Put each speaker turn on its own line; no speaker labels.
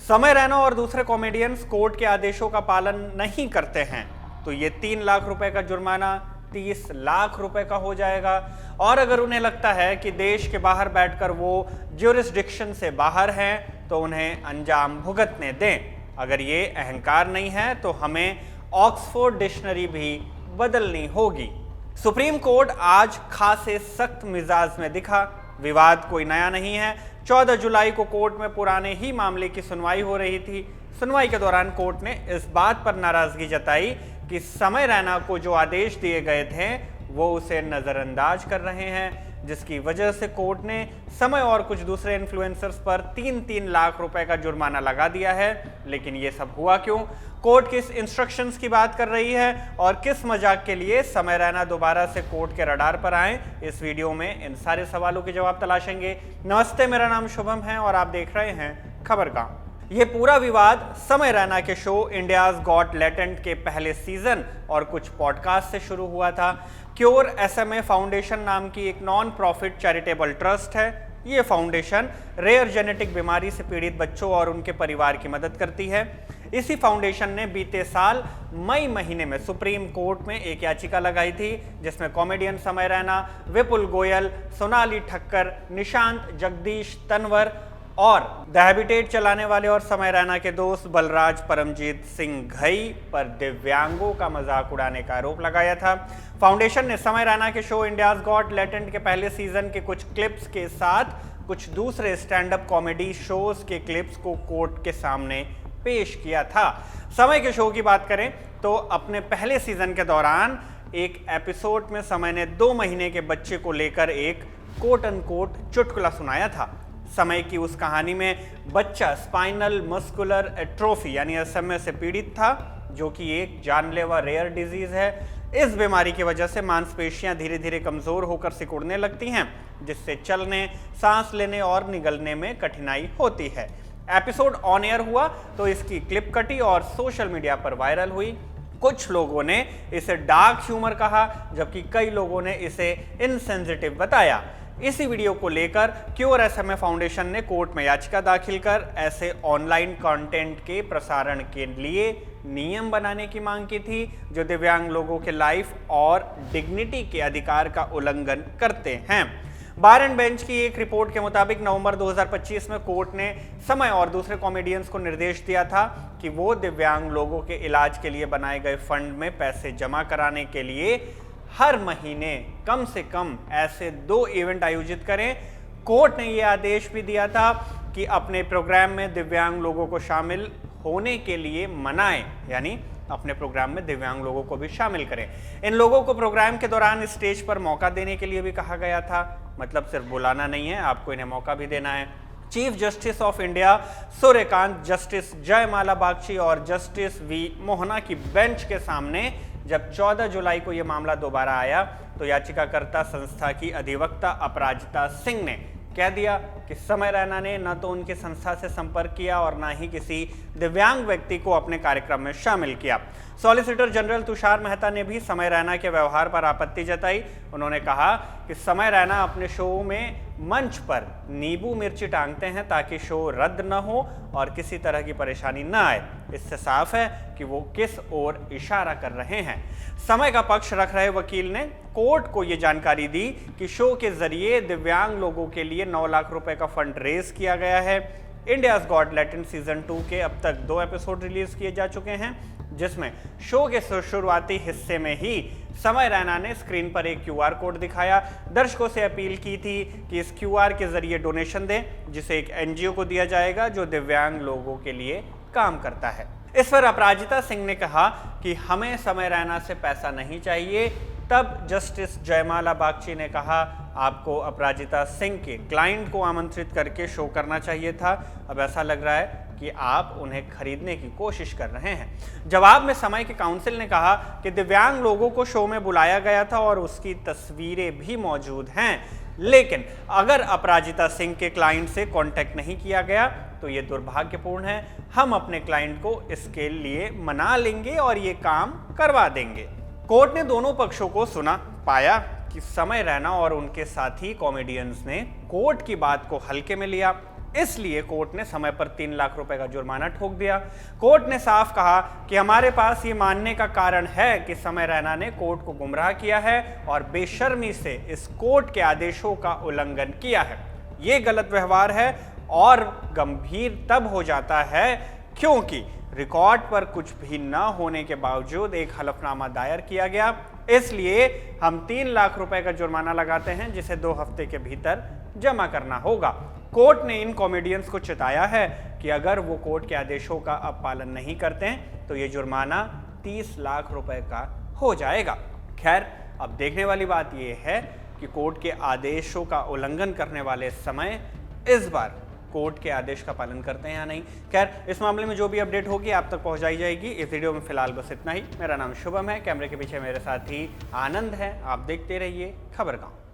समय रैना और दूसरे कॉमेडियंस कोर्ट के आदेशों का पालन नहीं करते हैं तो ये 3 लाख रुपए का जुर्माना 30 लाख रुपए का हो जाएगा। और अगर उन्हें लगता है कि देश के बाहर बैठकर वो ज्यूरिसडिक्शन से बाहर हैं तो उन्हें अंजाम भुगतने दें। अगर ये अहंकार नहीं है तो हमें ऑक्सफोर्ड डिक्शनरी भी बदलनी होगी। सुप्रीम कोर्ट आज खासे सख्त मिजाज में दिखा। विवाद कोई नया नहीं है। 14 जुलाई को कोर्ट में पुराने ही मामले की सुनवाई हो रही थी। सुनवाई के दौरान कोर्ट ने इस बात पर नाराजगी जताई कि समय रैना को जो आदेश दिए गए थे वो उसे नजरअंदाज कर रहे हैं, जिसकी वजह से कोर्ट ने समय और कुछ दूसरे इन्फ्लुएंसर्स पर 3-3 लाख रुपए का जुर्माना लगा दिया है। लेकिन ये सब हुआ क्यों? कोर्ट किस इंस्ट्रक्शंस की बात कर रही है और किस मजाक के लिए समय रैना दोबारा से कोर्ट के रडार पर आए? इस वीडियो में इन सारे सवालों के जवाब तलाशेंगे। नमस्ते, मेरा नाम शुभम है और आप देख रहे हैं खबरगाम। ये पूरा विवाद समय रैना के शो इंडियाज गॉट टैलेंट के पहले सीजन और कुछ पॉडकास्ट से शुरू हुआ था। क्योर SMA फाउंडेशन नाम की एक नॉन प्रॉफिट चैरिटेबल ट्रस्ट है। ये फाउंडेशन रेयर जेनेटिक बीमारी से पीड़ित बच्चों और उनके परिवार की मदद करती है। इसी फाउंडेशन ने बीते साल मई महीने में सुप्रीम कोर्ट में एक याचिका लगाई थी जिसमें कॉमेडियन समय रैना, विपुल गोयल, सोनाली ठक्कर, निशांत, जगदीश तनवर और द हैबिटेट चलाने वाले और समय रैना के दोस्त बलराज परमजीत सिंह घई पर दिव्यांगों का मजाक उड़ाने का आरोप लगाया था। फाउंडेशन ने समय रैना के शो इंडियाज गॉट टैलेंट के पहले सीजन के कुछ क्लिप्स के साथ कुछ दूसरे स्टैंड अप कॉमेडी शोज के क्लिप्स को कोर्ट के सामने पेश किया था। समय के शो की बात करें तो अपने पहले सीजन के दौरान एक एपिसोड में समय ने 2 महीने के बच्चे को लेकर एक कोट अनकोट चुटकुला सुनाया था। समय की उस कहानी में बच्चा स्पाइनल मस्कुलर एट्रोफी यानी SMA से पीड़ित था, जो कि एक जानलेवा रेयर डिजीज है। इस बीमारी की वजह से मांसपेशियां धीरे धीरे कमजोर होकर सिकुड़ने लगती हैं, जिससे चलने, सांस लेने और निगलने में कठिनाई होती है। एपिसोड ऑन एयर हुआ तो इसकी क्लिप कटी और सोशल मीडिया पर वायरल हुई। कुछ लोगों ने इसे डार्क ह्यूमर कहा, जबकि कई लोगों ने इसे इनसेंसिटिव बताया। इसी वीडियो को लेकर क्योर SMA फाउंडेशन ने कोर्ट में याचिका दाखिल कर ऐसे ऑनलाइन कंटेंट के प्रसारण के लिए नियम बनाने की मांग की थी जो दिव्यांग लोगों के लाइफ और डिग्निटी के अधिकार का उल्लंघन करते हैं। बार एंड बेंच की एक रिपोर्ट के मुताबिक नवंबर 2025 में कोर्ट ने समय और दूसरे कॉमेडियंस को निर्देश दिया था कि वो दिव्यांग लोगों के इलाज के लिए बनाए गए फंड में पैसे जमा कराने के लिए हर महीने कम से कम ऐसे 2 इवेंट आयोजित करें। कोर्ट ने यह आदेश भी दिया था कि अपने प्रोग्राम में दिव्यांग लोगों को शामिल होने के लिए मनाएं, यानी अपने प्रोग्राम में दिव्यांग लोगों को भी शामिल करें। इन लोगों को प्रोग्राम के दौरान स्टेज पर मौका देने के लिए भी कहा गया था। मतलब सिर्फ बुलाना नहीं है, आपको इन्हें मौका भी देना है। Chief justice of India Suryakant, justice जयमाला बागची और जस्टिस V मोहना की बेंच के सामने जब 14 जुलाई को यह मामला दोबारा आया तो याचिकाकर्ता संस्था की अधिवक्ता अपराजिता सिंह ने कह दिया कि समय रैना ने न तो उनकी संस्था से संपर्क किया और न ही किसी दिव्यांग व्यक्ति को अपने कार्यक्रम में शामिल किया। सॉलिसिटर जनरल तुषार मेहता ने भी समय रैना के व्यवहार पर आपत्ति जताई। उन्होंने कहा कि समय रैना अपने शो में मंच पर नींबू मिर्ची टांगते हैं ताकि शो रद्द न हो और किसी तरह की परेशानी न आए। इससे साफ है कि वो किस ओर इशारा कर रहे हैं। समय का पक्ष रख रहे वकील ने कोर्ट को ये जानकारी दी कि शो के जरिए दिव्यांग लोगों के लिए 9 लाख रुपए का फंड रेज किया गया है। इंडियाज गॉट टैलेंट सीजन 2 के अब तक 2 एपिसोड रिलीज किए जा चुके हैं, जिसमें शो के शुरुआती हिस्से में ही समय रैना ने स्क्रीन पर एक QR कोड दिखाया। दर्शकों से अपील की थी कि इस QR के जरिए डोनेशन दें, जिसे एक NGO को दिया जाएगा जो दिव्यांग लोगों के लिए काम करता है। इस पर अपराजिता सिंह ने कहा कि हमें समय रैना से पैसा नहीं चाहिए। तब जस्टिस जयमाला बागची ने कहा, आपको अपराजिता सिंह के क्लाइंट को आमंत्रित करके शो करना चाहिए था। अब ऐसा लग रहा है कि आप उन्हें खरीदने की कोशिश कर रहे हैं। जवाब में समय के काउंसिल ने कहा कि दिव्यांग लोगों को शो में बुलाया गया था और उसकी तस्वीरें भी मौजूद हैं, लेकिन अगर अपराजिता सिंह के क्लाइंट से कांटेक्ट नहीं किया गया तो ये दुर्भाग्यपूर्ण है। हम अपने क्लाइंट को इसके लिए मना लेंगे और ये काम करवा देंगे। कोर्ट ने दोनों पक्षों को सुना, पाया कि समय रैना और उनके साथी कॉमेडियंस ने कोर्ट की बात को हल्के में लिया। इसलिए कोर्ट ने समय पर 3 लाख रुपए का जुर्माना ठोक दिया। कोर्ट ने साफ कहा कि हमारे पास ये मानने का कारण है कि समय रैना ने कोर्ट को गुमराह किया है और बेशर्मी से इस कोर्ट के आदेशों का उल्लंघन किया है। ये गलत व्यवहार है और गंभीर तब हो जाता है क्योंकि रिकॉर्ड पर कुछ भी न होने के बावजूद एक हलफनामा दायर किया गया। इसलिए हम 3 लाख रुपए का जुर्माना लगाते हैं जिसे 2 हफ्ते के भीतर जमा करना होगा। कोर्ट ने इन कॉमेडियंस को चेताया है कि अगर वो कोर्ट के आदेशों का अब पालन नहीं करते हैं तो ये जुर्माना 30 लाख रुपए का हो जाएगा। खैर, अब देखने वाली बात यह है कि कोर्ट के आदेशों का उल्लंघन करने वाले समय इस बार कोर्ट के आदेश का पालन करते हैं या नहीं। खैर, इस मामले में जो भी अपडेट होगी आप तक पहुंचाई जाएगी। इस वीडियो में फिलहाल बस इतना ही। मेरा नाम शुभम है, कैमरे के पीछे मेरे साथी आनंद है। आप देखते रहिए खबर गांव।